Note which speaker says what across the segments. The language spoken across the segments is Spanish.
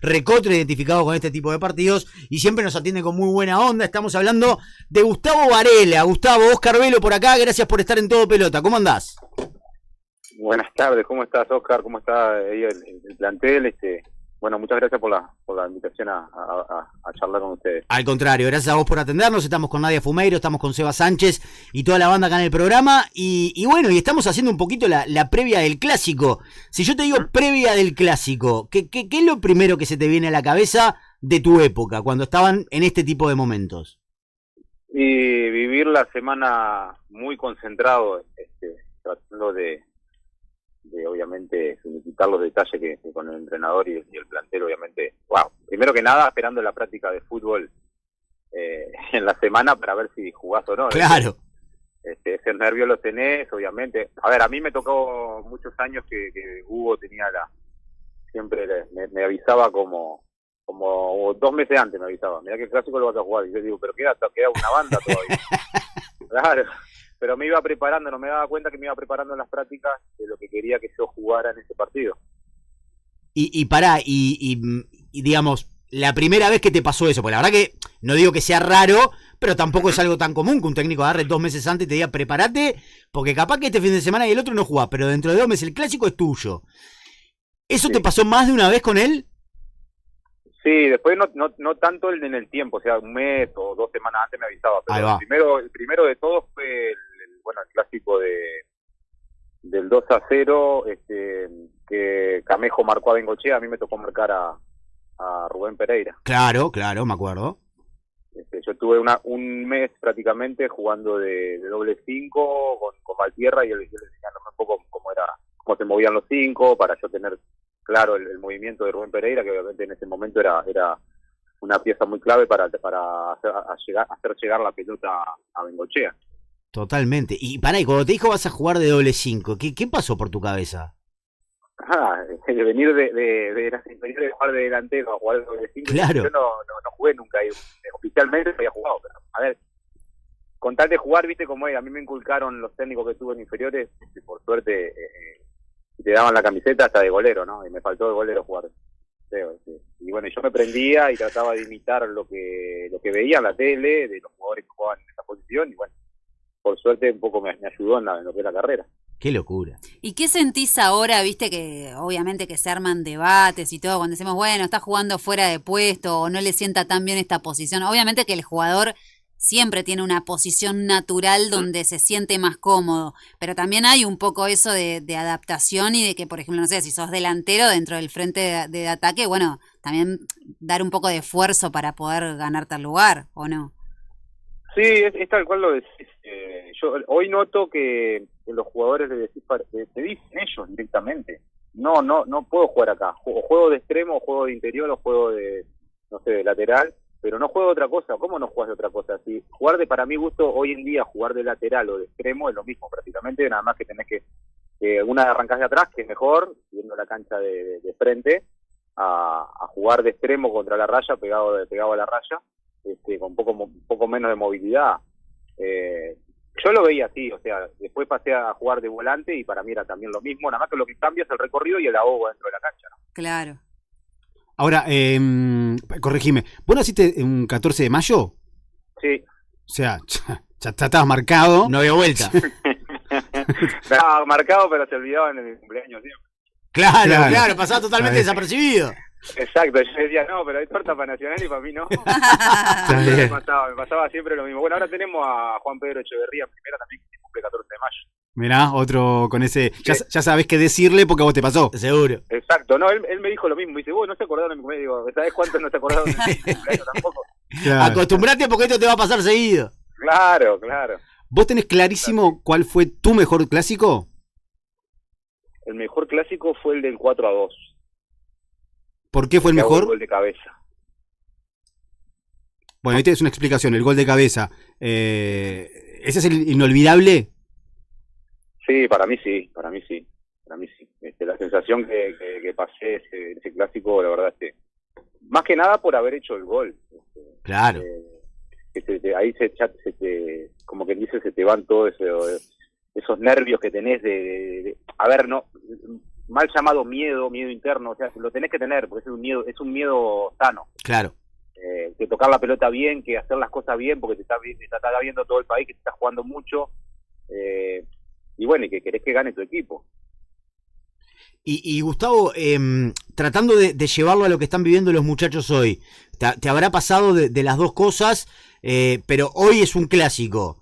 Speaker 1: recontra identificado con este tipo de partidos y siempre nos atiende con muy buena onda. Estamos hablando de Gustavo Varela. Gustavo, Oscar Velo por acá, gracias por estar en Todo Pelota. ¿Cómo andás?
Speaker 2: Buenas tardes, ¿cómo estás, Oscar? ¿Cómo está ahí el plantel? Bueno, muchas gracias por la invitación a charlar con ustedes.
Speaker 1: Al contrario, gracias a vos por atendernos. Estamos con Nadia Fumeiro, estamos con Seba Sánchez y toda la banda acá en el programa. Y bueno, y estamos haciendo un poquito la previa del clásico. Si yo te digo previa del clásico, ¿qué es lo primero que se te viene a la cabeza de tu época, cuando estaban en este tipo de momentos?
Speaker 2: Y vivir la semana muy concentrado, tratando de obviamente quitar los detalles que con el entrenador y el plantel, obviamente. Wow. Primero que nada, esperando la práctica de fútbol en la semana para ver si jugás o no.
Speaker 1: Claro.
Speaker 2: Ese nervio lo tenés, obviamente. A ver, a mí me tocó muchos años que Hugo tenía siempre me avisaba como 2 meses antes me avisaba. Mirá que el clásico lo vas a jugar. Y yo digo, pero queda una banda todavía. Claro. Pero me iba preparando, no me daba cuenta que me iba preparando en las prácticas de lo que quería que yo jugara en ese partido.
Speaker 1: Y pará, y digamos, la primera vez que te pasó eso, pues la verdad que no digo que sea raro, pero tampoco es algo tan común que un técnico agarre 2 meses antes y te diga, prepárate, porque capaz que este fin de semana y el otro no jugás, pero dentro de 2 meses el clásico es tuyo. ¿Eso te pasó más de una vez con él?
Speaker 2: Sí, después no tanto en el tiempo, o sea, 1 mes o 2 semanas antes me avisaba, pero el primero de todos fue el clásico del 2-0, que Camejo marcó a Bengochea. A mí me tocó marcar a Rubén Pereira.
Speaker 1: Claro, me acuerdo.
Speaker 2: Yo tuve un mes prácticamente jugando de doble 5 con Valtierra y él enseñándome un poco cómo se movían los 5 para yo tener claro el movimiento de Rubén Pereira, que obviamente en ese momento era una pieza muy clave para hacer llegar la pelota a Bengochea.
Speaker 1: Totalmente. Y cuando te dijo vas a jugar de doble 5, ¿qué pasó por tu cabeza?
Speaker 2: De venir de las inferiores, jugar de delantero a jugar de doble 5.
Speaker 1: Claro.
Speaker 2: Yo no jugué nunca, oficialmente no había jugado, pero a ver, con tal de jugar, viste cómo es, a mí me inculcaron los técnicos que estuve en inferiores, por suerte te daban la camiseta hasta de golero, ¿no? Y me faltó de golero jugar. Y bueno, yo me prendía y trataba de imitar lo que veía en la tele, de los jugadores que jugaban en esa posición, y bueno, por suerte un poco me ayudó en lo que es la carrera.
Speaker 1: Qué locura.
Speaker 3: ¿Y qué sentís ahora? Viste que obviamente que se arman debates y todo, cuando decimos, bueno, está jugando fuera de puesto o no le sienta tan bien esta posición. Obviamente que el jugador siempre tiene una posición natural donde se siente más cómodo, pero también hay un poco eso de adaptación y de que, por ejemplo, no sé, si sos delantero dentro del frente de ataque, bueno, también dar un poco de esfuerzo para poder ganarte el lugar, ¿o no?
Speaker 2: Sí, es tal cual lo decís. Yo hoy noto que los jugadores te dicen ellos directamente, no puedo jugar acá, o juego de extremo, o juego de interior, o juego de lateral, pero no juego de otra cosa. ¿Cómo no juegas de otra cosa? Si para mi gusto, hoy en día jugar de lateral o de extremo es lo mismo prácticamente, nada más que tenés que una arrancás de atrás, que es mejor, viendo la cancha de frente, a jugar de extremo contra la raya, pegado a la raya, con un poco menos de movilidad. Yo lo veía así, o sea, después pasé a jugar de volante y para mí era también lo mismo, nada más que lo que cambia es el recorrido y el ahogo dentro de la cancha, ¿no?
Speaker 3: Claro.
Speaker 1: Ahora, corregime, ¿vos naciste un 14 de mayo?
Speaker 2: Sí.
Speaker 1: O sea, ya estabas marcado. No había vuelta.
Speaker 2: Estaba marcado, pero se olvidaban de mi cumpleaños siempre.
Speaker 1: Claro, pasaba totalmente desapercibido.
Speaker 2: Exacto, yo decía, no, pero hay torta para Nacional y para mí no. Me pasaba siempre lo mismo. Bueno, ahora tenemos a Juan Pedro Echeverría primero también, que cumple 14 de mayo.
Speaker 1: Mirá, otro con ese... Sí. Ya sabés qué decirle porque a vos te pasó. Seguro.
Speaker 2: Exacto, no, él me dijo lo mismo. Me dice, vos no se acordaron de mi cumpleaños. Digo, ¿sabés cuántos no se acordaron de mi cumpleaños tampoco?
Speaker 1: Claro. Acostumbrate porque esto te va a pasar seguido.
Speaker 2: Claro.
Speaker 1: ¿Vos tenés clarísimo cuál fue tu mejor clásico?
Speaker 2: El mejor clásico fue el del 4-2.
Speaker 1: ¿Por qué fue el mejor?
Speaker 2: El gol de cabeza.
Speaker 1: Bueno, ahí tenés una explicación, el gol de cabeza. ¿Ese es el inolvidable?
Speaker 2: Sí, para mí sí. La sensación que pasé ese clásico, la verdad, más que nada por haber hecho el gol.
Speaker 1: Claro.
Speaker 2: Ahí como que dice, se te van todos esos nervios que tenés a ver, no, mal llamado miedo interno, o sea, lo tenés que tener, porque es un miedo sano.
Speaker 1: Claro.
Speaker 2: Que tocar la pelota bien, que hacer las cosas bien, porque te está viendo todo el país, que te está jugando mucho, y bueno, y que querés que gane tu equipo.
Speaker 1: Y Gustavo, tratando de llevarlo a lo que están viviendo los muchachos hoy, te habrá pasado de las dos cosas, pero hoy es un clásico,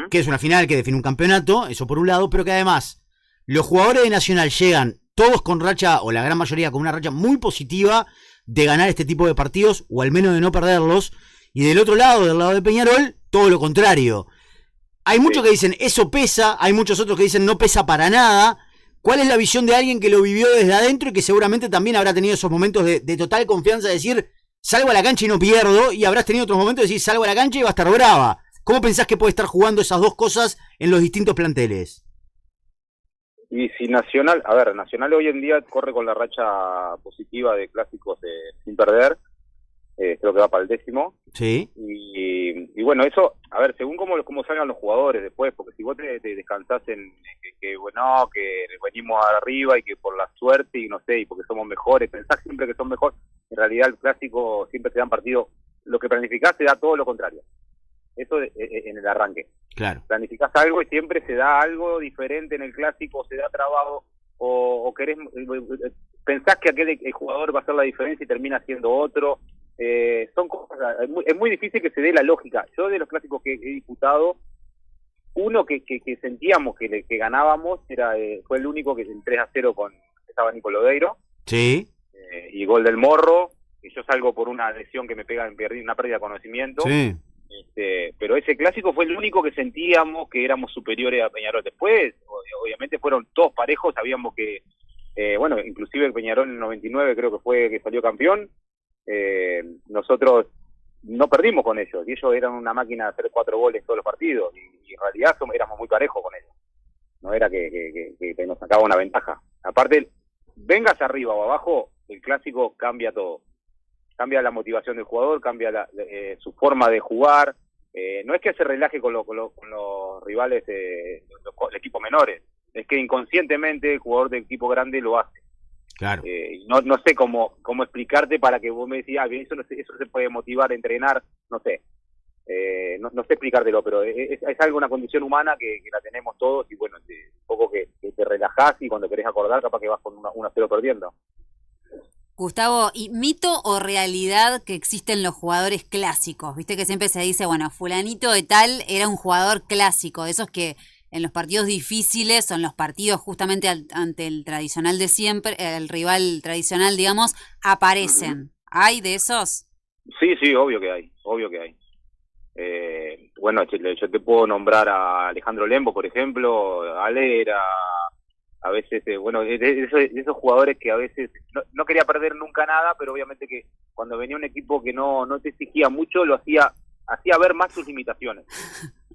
Speaker 1: que es una final que define un campeonato, eso por un lado, pero que además los jugadores de Nacional llegan todos con racha, o la gran mayoría con una racha muy positiva de ganar este tipo de partidos, o al menos de no perderlos, y del otro lado, del lado de Peñarol, todo lo contrario. Hay muchos que dicen, eso pesa, hay muchos otros que dicen, no pesa para nada. ¿Cuál es la visión de alguien que lo vivió desde adentro y que seguramente también habrá tenido esos momentos de total confianza de decir, salgo a la cancha y no pierdo, y habrás tenido otros momentos de decir, salgo a la cancha y va a estar brava? ¿Cómo pensás que puede estar jugando esas dos cosas en los distintos planteles?
Speaker 2: Y si Nacional hoy en día corre con la racha positiva de clásicos sin perder, creo que va para el 10º.
Speaker 1: Sí.
Speaker 2: Y bueno, eso, a ver, según cómo salgan los jugadores después, porque si vos te descansás en que venimos arriba y que por la suerte y no sé, y porque somos mejores, pensás siempre que son mejores, en realidad el clásico siempre se dan partidos, lo que planificás se da todo lo contrario. Eso en el arranque.
Speaker 1: Claro.
Speaker 2: Planificás algo y siempre se da algo diferente en el clásico, se da trabajo, o querés, pensás que el jugador va a hacer la diferencia y termina siendo otro. Son cosas, es muy difícil que se dé la lógica. Yo de los clásicos que he disputado, uno que sentíamos que ganábamos fue el único que en 3-0 estaba Nico Lodeiro.
Speaker 1: Sí.
Speaker 2: Y gol del Morro, que yo salgo por una lesión que me pega en una pérdida de conocimiento.
Speaker 1: Sí.
Speaker 2: Pero ese clásico fue el único que sentíamos que éramos superiores a Peñarol. Después, obviamente fueron todos parejos, sabíamos que, inclusive el Peñarol en el 99 creo que fue que salió campeón. Nosotros no perdimos con ellos, y ellos eran una máquina de hacer 4 goles todos los partidos, y en realidad éramos muy parejos con ellos. No era que nos sacaba una ventaja. Aparte, vengas arriba o abajo, el clásico cambia todo. Cambia la motivación del jugador, cambia su forma de jugar. No es que se relaje con los rivales, los equipos menores. Es que inconscientemente el jugador del equipo grande lo hace.
Speaker 1: Claro.
Speaker 2: No sé cómo explicarte para que vos me decías, eso se puede motivar a entrenar, no sé. No sé explicártelo, pero es algo, una condición humana que la tenemos todos, y bueno, un poco que te relajás, y cuando querés acordar capaz que vas con 1-0 perdiendo.
Speaker 3: Gustavo, ¿y mito o realidad que existen los jugadores clásicos? Viste que siempre se dice, bueno, fulanito de tal era un jugador clásico, de esos que en los partidos difíciles, o en los partidos justamente ante el tradicional de siempre, el rival tradicional, digamos, aparecen. ¿Hay de esos?
Speaker 2: Sí, obvio que hay. Yo te puedo nombrar a Alejandro Lembo, por ejemplo, Ale era... A veces, de esos jugadores que a veces no quería perder nunca nada, pero obviamente que cuando venía un equipo que no te exigía mucho, lo hacía ver más sus limitaciones.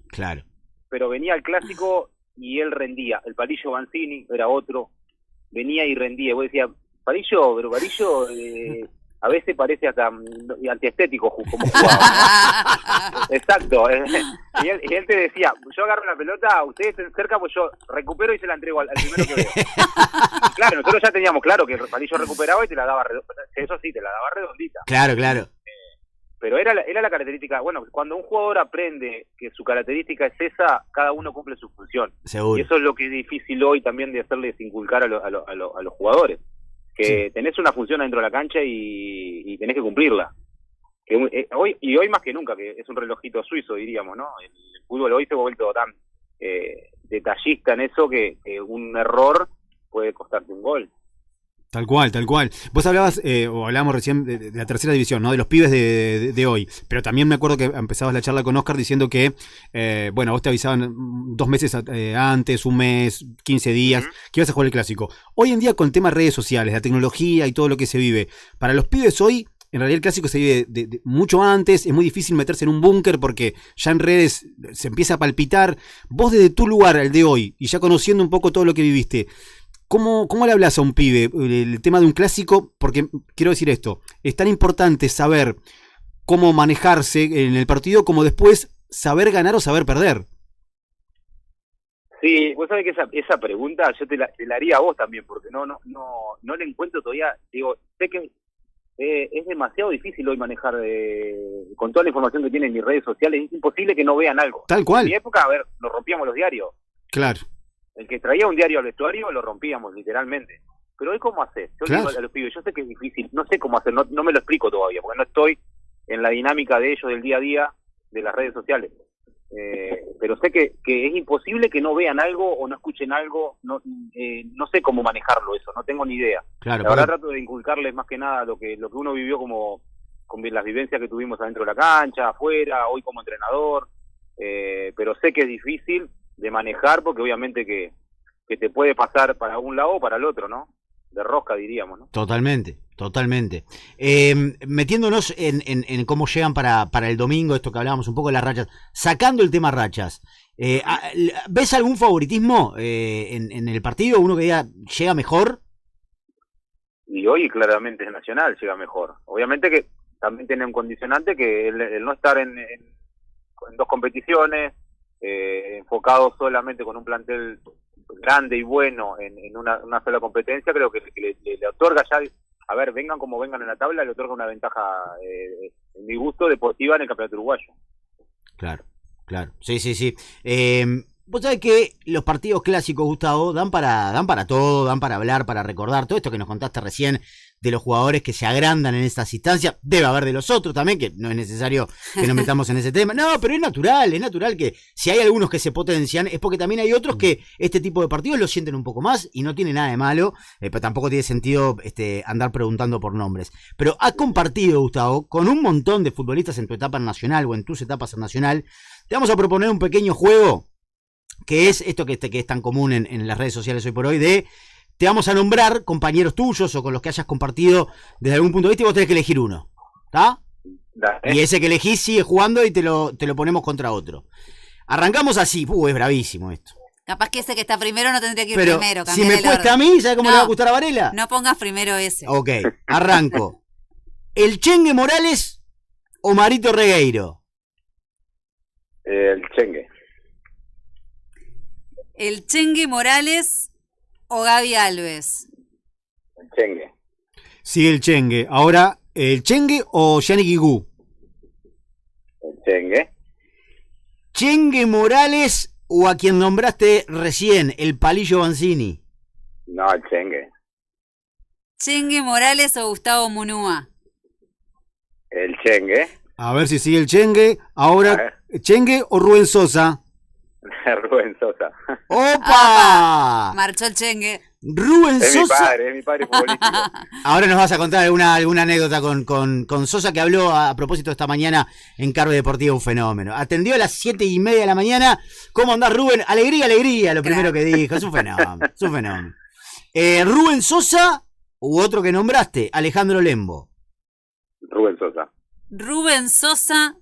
Speaker 1: Claro.
Speaker 2: Pero venía el clásico y él rendía. El Palillo Banzini era otro, venía y rendía. Y vos decías, Palillo a veces parece hasta antiestético como jugaba. Exacto. Y él te decía, yo agarro la pelota, ustedes estén cerca, pues yo recupero y se la entrego al primero que veo. Y claro, nosotros ya teníamos claro que el Palillo recuperaba y te la daba redondita.
Speaker 1: Claro.
Speaker 2: Pero era la característica. Bueno, cuando un jugador aprende que su característica es esa, cada uno cumple su función.
Speaker 1: Seguro.
Speaker 2: Y eso es lo que es difícil hoy también de hacerles inculcar a los jugadores. Que tenés una función dentro de la cancha y tenés que cumplirla. Hoy más que nunca, que es un relojito suizo, diríamos, ¿no? El fútbol hoy se ha vuelto tan detallista en eso que un error puede costarte un gol.
Speaker 4: Tal cual. Vos hablabas, o hablábamos recién de la tercera división, ¿no? De los pibes de hoy. Pero también me acuerdo que empezabas la charla con Oscar diciendo que, vos te avisaban 2 meses antes, 1 mes, 15 días, que ibas a jugar el clásico. Hoy en día, con el tema de redes sociales, la tecnología y todo lo que se vive, para los pibes hoy, en realidad el clásico se vive de mucho antes. Es muy difícil meterse en un búnker porque ya en redes se empieza a palpitar. Vos desde tu lugar, al de hoy, y ya conociendo un poco todo lo que viviste, ¿cómo le hablas a un pibe el tema de un clásico? Porque quiero decir esto, es tan importante saber cómo manejarse en el partido como después saber ganar o saber perder.
Speaker 2: Sí, vos sabés que esa pregunta yo te la haría a vos también, porque no le encuentro todavía, digo, sé que es demasiado difícil hoy manejar, con toda la información que tienen mis redes sociales, es imposible que no vean algo.
Speaker 4: Tal cual.
Speaker 2: En mi época, a ver, nos rompíamos los diarios.
Speaker 4: Claro.
Speaker 2: El que traía un diario al vestuario lo rompíamos, literalmente. Pero hoy, ¿cómo hacer? Yo
Speaker 4: Claro.
Speaker 2: digo a los pibes, yo sé que es difícil, no sé cómo hacer, no me lo explico todavía, porque no estoy en la dinámica de ellos del día a día, de las redes sociales. Pero sé que es imposible que no vean algo o no escuchen algo, no sé cómo manejarlo eso, no tengo ni idea.
Speaker 1: Claro,
Speaker 2: La verdad
Speaker 1: porque-
Speaker 2: trato de inculcarles más que nada lo que uno vivió como con las vivencias que tuvimos adentro de la cancha, afuera, hoy como entrenador, pero sé que es difícil de manejar porque obviamente que te puede pasar para un lado o para el otro, ¿no? De rosca diríamos, ¿no?
Speaker 1: Totalmente, totalmente. Metiéndonos en cómo llegan para el domingo, esto que hablábamos un poco de las rachas, sacando el tema rachas, ¿ves algún favoritismo en el partido? ¿Uno que diga llega mejor?
Speaker 2: Y hoy claramente es Nacional, llega mejor. Obviamente que también tiene un condicionante que el no estar en dos competiciones, enfocado solamente con un plantel grande y bueno en una sola competencia, creo que le otorga ya, a ver, vengan como vengan en la tabla, le otorga una ventaja, en mi gusto, deportiva en el campeonato uruguayo.
Speaker 1: Claro, claro. Sí, sí, sí. Vos sabés que los partidos clásicos, Gustavo, dan para todo, dan para hablar, para recordar todo esto que nos contaste recién de los jugadores que se agrandan en estas instancias. Debe haber de los otros también, que no es necesario que nos metamos en ese tema. No, pero es natural que si hay algunos que se potencian, es porque también hay otros que este tipo de partidos lo sienten un poco más y no tiene nada de malo, pero tampoco tiene sentido andar preguntando por nombres. Pero has compartido, Gustavo, con un montón de futbolistas en tu etapa nacional o en tus etapas en nacional. Te vamos a proponer un pequeño juego que es esto que es tan común en las redes sociales hoy por hoy, de te vamos a nombrar compañeros tuyos o con los que hayas compartido desde algún punto de vista y vos tenés que elegir uno, ¿está?
Speaker 2: Dale.
Speaker 1: Y ese que elegís sigue jugando y te lo ponemos contra otro. Arrancamos así, es bravísimo esto.
Speaker 3: Capaz que ese que está primero no tendría que ir
Speaker 1: Pero
Speaker 3: primero.
Speaker 1: si
Speaker 3: cambiar
Speaker 1: me
Speaker 3: el
Speaker 1: cuesta a
Speaker 3: orden.
Speaker 1: mí, ¿sabes cómo
Speaker 3: No.
Speaker 1: le va a gustar a Varela?
Speaker 3: No pongas primero ese.
Speaker 1: Ok, arranco. ¿El Chengue Morales o Marito Regueiro?
Speaker 2: El Chengue.
Speaker 3: ¿El Chengue Morales o Gaby Alves?
Speaker 2: El Chengue.
Speaker 4: Sigue el Chengue. Ahora, ¿el Chengue o Yannick Guigú?
Speaker 2: El Chengue.
Speaker 1: ¿Chengue Morales o a quien nombraste recién, el Palillo Banzini?
Speaker 2: No, el Chengue.
Speaker 3: ¿Chengue Morales o Gustavo Munúa?
Speaker 2: El Chengue.
Speaker 4: A ver si sigue el Chengue.
Speaker 2: A
Speaker 4: Ahora, ¿Chengue o Rubén Sosa?
Speaker 2: Rubén Sosa.
Speaker 1: ¡Opa!
Speaker 3: Marchó el Chengue.
Speaker 1: Rubén
Speaker 2: Es
Speaker 1: Sosa.
Speaker 2: mi padre futbolístico.
Speaker 1: Ahora nos vas a contar alguna anécdota con Sosa, que habló a propósito esta mañana en Carve Deportivo, un fenómeno. Atendió a las 7:30 de la mañana. ¿Cómo andás, Rubén? Alegría, alegría, lo primero que dijo. Es un fenómeno, es un fenómeno. ¿Rubén Sosa u otro que nombraste? Alejandro Lembo.
Speaker 2: Rubén Sosa.
Speaker 3: Rubén Sosa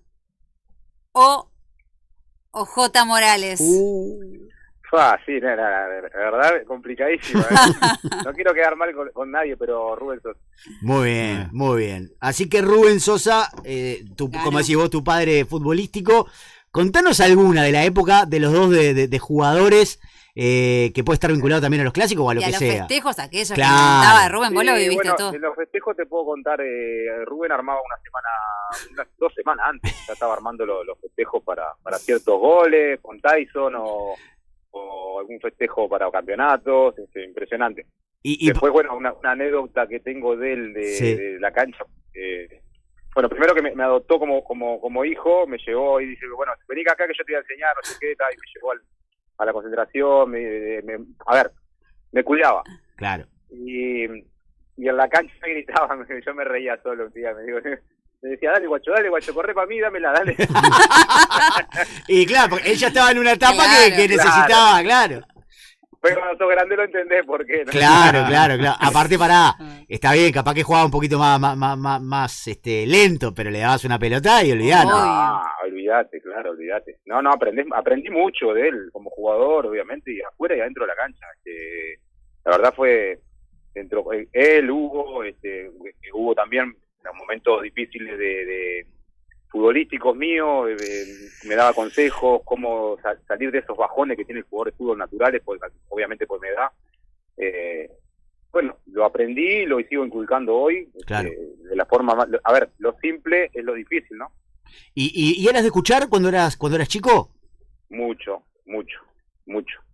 Speaker 3: o J. Morales.
Speaker 2: Sí, no, la verdad, complicadísimo. No quiero quedar mal con nadie, pero Rubén Sosa.
Speaker 1: Muy bien, muy bien. Así que Rubén Sosa, como decís vos, tu padre futbolístico, contanos alguna de la época de los dos de jugadores que puede estar vinculado también a los clásicos o a lo
Speaker 3: Y a
Speaker 1: que
Speaker 3: los
Speaker 1: sea.
Speaker 3: festejos aquellos
Speaker 1: Claro.
Speaker 3: que inventaba Rubén, vos lo
Speaker 2: Sí,
Speaker 3: viviste
Speaker 2: bueno,
Speaker 3: todo.
Speaker 2: en los festejos te puedo contar, Rubén armaba unas 2 semanas antes, ya estaba armando los festejos para ciertos goles, con Tyson o algún festejo para campeonatos, impresionante.
Speaker 1: Y
Speaker 2: Después, bueno, una anécdota que tengo de él
Speaker 1: Sí.
Speaker 2: de la cancha. Bueno, primero que me adoptó como hijo, me llevó y dice, bueno, vení acá que yo te voy a enseñar, no sé qué, tal, y me llevó a la concentración, a ver, me cuidaba.
Speaker 1: claro.
Speaker 2: Y en la cancha me gritaban, yo me reía solo un día, me decía, dale guacho, corre para mí, dámela, dale.
Speaker 1: Y claro, porque él ya estaba en una etapa
Speaker 3: Claro.
Speaker 1: que necesitaba, claro.
Speaker 2: Pero cuando sos grande lo entendés por qué, ¿no?
Speaker 1: Claro. Aparte, está bien, capaz que jugaba un poquito más lento, pero le dabas una pelota y olvidate.
Speaker 3: Obvio.
Speaker 2: Ah, olvídate. No, aprendí mucho de él como jugador, obviamente, y afuera y adentro de la cancha. La verdad fue, él, Hugo, Hugo también, en momentos difíciles futbolísticos míos, me daba consejos, cómo salir de esos bajones que tiene el jugador de fútbol naturales, porque obviamente por mi edad. Bueno, lo aprendí y lo sigo inculcando hoy,
Speaker 1: Claro.
Speaker 2: de la forma más... A ver, lo simple es lo difícil, ¿no?
Speaker 1: ¿Y eras de escuchar cuando eras chico?
Speaker 2: Mucho.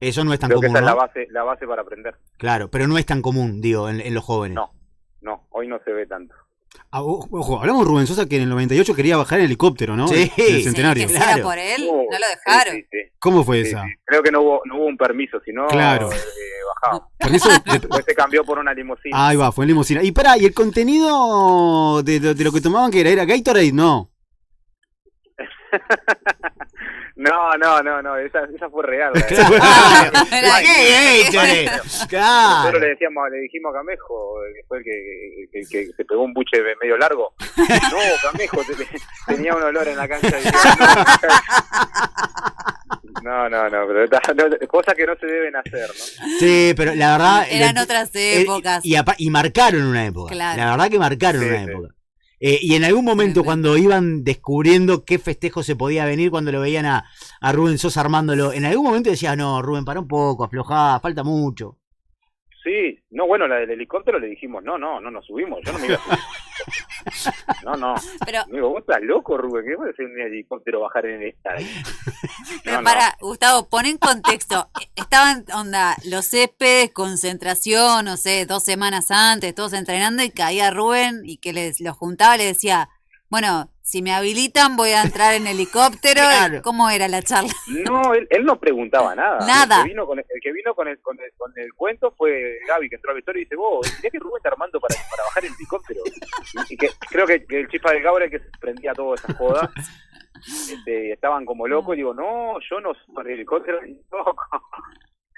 Speaker 1: Eso no es tan
Speaker 2: Creo que
Speaker 1: común,
Speaker 2: esa
Speaker 1: ¿no?
Speaker 2: es la base para aprender.
Speaker 1: Claro, pero no es tan común, digo, en los jóvenes.
Speaker 2: No, hoy no se ve tanto.
Speaker 4: Ojo, hablamos de Rubén Sosa que en el 98 quería bajar en helicóptero, ¿no?
Speaker 1: Sí.
Speaker 4: En el
Speaker 3: Sí,
Speaker 4: Centenario.
Speaker 3: que
Speaker 1: Claro.
Speaker 3: sea por él,
Speaker 2: Oh,
Speaker 3: no lo dejaron.
Speaker 2: Sí.
Speaker 4: ¿Cómo fue
Speaker 2: Sí,
Speaker 4: esa?
Speaker 2: sí. Creo que no hubo un permiso, sino
Speaker 4: Claro.
Speaker 2: bajaba.
Speaker 4: Por eso,
Speaker 2: Después se cambió por una limusina.
Speaker 4: ahí va, fue en limusina. Y pará, ¿y el contenido de lo que tomaban que era Gatorade? No.
Speaker 2: No, esa fue real.
Speaker 1: ¿Qué? Claro.
Speaker 2: Nosotros le dijimos a Camejo, que fue el que se pegó un buche medio largo. No, Camejo, tenía un olor en la cancha. No, pero cosas que no se deben hacer, ¿no?
Speaker 1: Sí, pero la verdad...
Speaker 3: Eran otras épocas.
Speaker 1: Y marcaron una época.
Speaker 3: Claro.
Speaker 1: La verdad que marcaron
Speaker 2: Sí,
Speaker 1: una
Speaker 2: sí.
Speaker 1: época. Y en algún momento
Speaker 3: Tremendo.
Speaker 1: cuando iban descubriendo qué festejo se podía venir, cuando lo veían a Rubén Sosa armándolo, en algún momento decías, no, Rubén, para un poco, aflojá, falta mucho.
Speaker 2: Sí, no, bueno, la del helicóptero le dijimos, no nos subimos, yo no me iba a subir. No.
Speaker 3: Pero,
Speaker 2: Digo, vos estás loco, Rubén, ¿qué puede ser un helicóptero bajar en el estadio?
Speaker 3: pero para, Gustavo, pon en contexto. Estaban, los céspedes, concentración, no sé, 2 semanas antes, todos entrenando y caía Rubén y que los juntaba y le decía, bueno, si me habilitan voy a entrar en helicóptero.
Speaker 1: Claro.
Speaker 3: ¿Cómo era la charla?
Speaker 2: No, él no preguntaba nada.
Speaker 3: Nada.
Speaker 2: El que vino con el cuento fue Gaby, que entró al vestuario y dice, vos, mirá que Rubén está armando para bajar el helicóptero. Y que creo que el chifa del Gabo era el que se prendía toda esa joda. Estaban como locos y digo, no, yo no soy el helicóptero ni loco.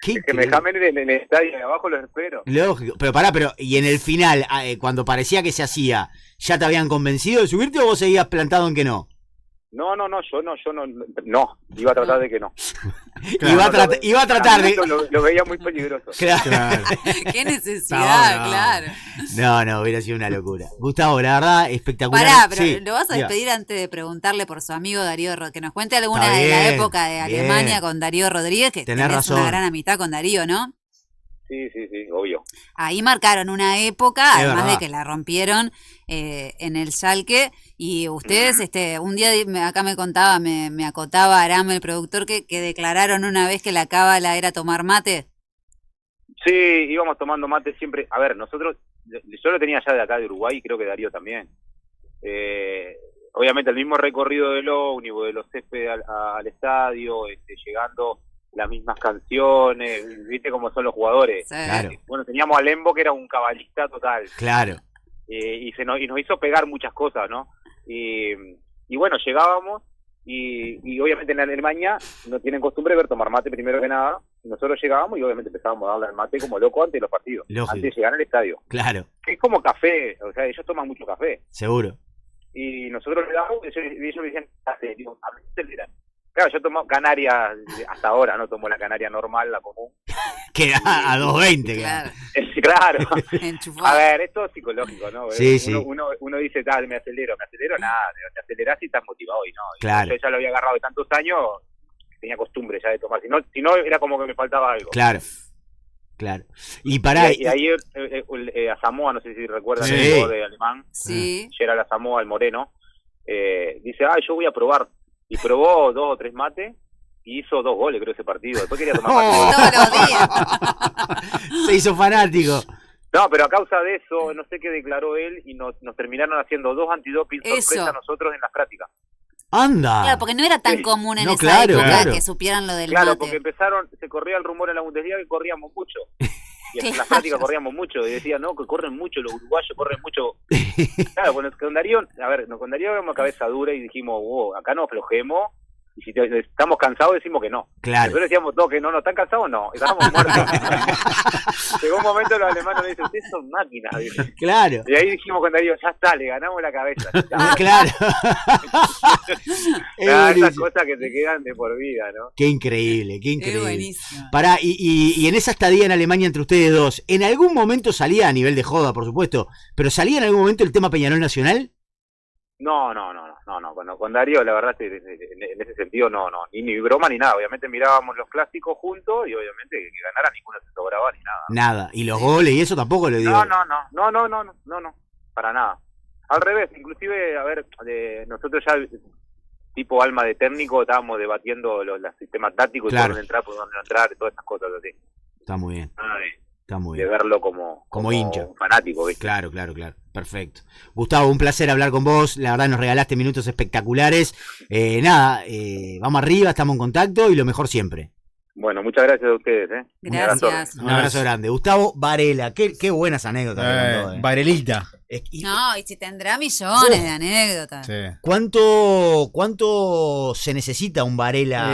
Speaker 1: ¿Qué
Speaker 2: Que me jamen en el estadio de abajo, los espero.
Speaker 1: Lógico, pero y en el final, cuando parecía que se hacía, ¿ya te habían convencido de subirte o vos seguías plantado en que no?
Speaker 2: No, iba a tratar de que no.
Speaker 4: Claro.
Speaker 1: Iba a tratar de...
Speaker 2: Lo veía muy peligroso.
Speaker 1: Claro.
Speaker 3: Qué necesidad,
Speaker 4: No.
Speaker 3: claro.
Speaker 1: No, hubiera sido una locura. Gustavo, la verdad, espectacular.
Speaker 3: Pará, pero
Speaker 1: Sí,
Speaker 3: lo vas a
Speaker 1: diga.
Speaker 3: despedir antes de preguntarle por su amigo Darío Rodríguez, que nos cuente alguna
Speaker 1: Está
Speaker 3: de la
Speaker 1: bien,
Speaker 3: época de
Speaker 1: bien.
Speaker 3: Alemania con Darío Rodríguez, que
Speaker 1: Tenés
Speaker 3: tenés
Speaker 1: razón.
Speaker 3: una gran amistad con Darío, ¿no?
Speaker 2: Sí, obvio.
Speaker 3: Ahí marcaron una época,
Speaker 1: Es
Speaker 3: además
Speaker 1: verdad.
Speaker 3: de que la rompieron en el Schalke, y ustedes, un día acá me contaba, me acotaba Aram, el productor, que declararon una vez que la cábala era tomar mate.
Speaker 2: Sí, íbamos tomando mate siempre. A ver, yo lo tenía ya de acá de Uruguay y creo que Darío también. Obviamente el mismo recorrido del ómnibus, de los céspedes al estadio, llegando las mismas canciones, viste cómo son los jugadores.
Speaker 3: Sí.
Speaker 1: Claro.
Speaker 2: Bueno, teníamos a Lembo, que era un cabalista total,
Speaker 1: Claro.
Speaker 2: y nos hizo pegar muchas cosas, ¿no? Y bueno, llegábamos, y obviamente en Alemania no tienen costumbre de ver tomar mate primero que nada. Nosotros llegábamos y obviamente empezábamos a darle al mate como loco antes de los partidos,
Speaker 1: Lógico.
Speaker 2: antes de llegar al estadio.
Speaker 1: Claro,
Speaker 2: Que es como café, o sea, ellos toman mucho café.
Speaker 1: seguro.
Speaker 2: Y nosotros le damos, y ellos me decían, digo, a mí se le dan. Claro, yo tomo Canaria, hasta ahora no tomo la Canaria normal, la común.
Speaker 1: Que a 2.20,
Speaker 3: Claro,
Speaker 2: Claro.
Speaker 3: enchufado.
Speaker 2: A ver, esto es psicológico, ¿no?
Speaker 1: Sí, sí.
Speaker 2: Uno dice, tal, me acelero, nada, te acelerás y estás motivado y no. Y
Speaker 1: Claro.
Speaker 2: yo ya lo había agarrado de tantos años, tenía costumbre ya de tomar. Si no era como que me faltaba algo.
Speaker 1: Claro. Y pará.
Speaker 2: Y ahí a Samoa, no sé si recuerdan
Speaker 1: Sí.
Speaker 2: el jugador de alemán,
Speaker 3: Sí.
Speaker 2: Gerald a Samoa, el moreno, dice, yo voy a probar. Y probó 2 o 3 mates y hizo 2 goles, creo, ese partido. Después quería tomar mate.
Speaker 3: Todos los días.
Speaker 1: Se hizo fanático.
Speaker 2: No, pero a causa de eso, no sé qué declaró él y nos terminaron haciendo 2 antidoping sorpresa
Speaker 3: Eso.
Speaker 2: a nosotros en las prácticas.
Speaker 1: Anda.
Speaker 3: Claro, porque no era tan común en
Speaker 1: No,
Speaker 3: esa
Speaker 1: claro,
Speaker 3: época
Speaker 1: claro.
Speaker 3: que supieran lo del
Speaker 2: Claro,
Speaker 3: mate.
Speaker 2: porque se corría el rumor en la Bundesliga que corríamos mucho. Y en las
Speaker 3: Claro.
Speaker 2: prácticas corríamos mucho. Y decía, no, que corren mucho, los uruguayos corren mucho. Claro, con Darío éramos cabeza dura y dijimos, acá no aflojemos. Y si estamos cansados, decimos que no.
Speaker 1: Claro.
Speaker 2: Nosotros decíamos todos que no están cansados, no. Estamos muertos. Llegó un momento los alemanes nos dicen, ustedes son máquinas. Dicen.
Speaker 1: Claro.
Speaker 2: Y ahí dijimos con Darío, ya está, le ganamos la cabeza.
Speaker 1: Claro. Es
Speaker 2: Esas
Speaker 1: buenísimo.
Speaker 2: cosas que te quedan de por vida, ¿no?
Speaker 1: Qué increíble, qué
Speaker 3: Es
Speaker 1: increíble.
Speaker 3: buenísimo.
Speaker 1: Pará, y en esa estadía en Alemania entre ustedes dos, ¿en algún momento salía, a nivel de joda, por supuesto, pero salía en algún momento el tema Peñarol Nacional?
Speaker 2: Con Darío, la verdad, en ese sentido, ni broma ni nada. Obviamente mirábamos los clásicos juntos y obviamente que ganara ninguno se sobraba ni nada.
Speaker 1: Nada. Y los goles y eso tampoco lo digo.
Speaker 2: No, para nada. Al revés, inclusive, a ver, nosotros ya, tipo alma de técnico, estábamos debatiendo los sistemas tácticos,
Speaker 1: claro,
Speaker 2: por dónde entrar, por dónde no entrar, todas esas cosas así.
Speaker 1: Está muy bien. Está muy
Speaker 2: De
Speaker 1: bien.
Speaker 2: verlo como
Speaker 1: hincha.
Speaker 2: fanático, ¿viste?
Speaker 1: Claro. Perfecto. Gustavo, un placer hablar con vos. La verdad nos regalaste minutos espectaculares. Vamos arriba, estamos en contacto y lo mejor siempre.
Speaker 2: Bueno, muchas gracias a ustedes.
Speaker 3: Gracias.
Speaker 1: Un abrazo grande. Gustavo Varela, qué buenas anécdotas. me contó,
Speaker 5: Varelita.
Speaker 3: No, y si tendrá millones de anécdotas.
Speaker 5: Sí.
Speaker 1: ¿Cuánto se necesita un Varela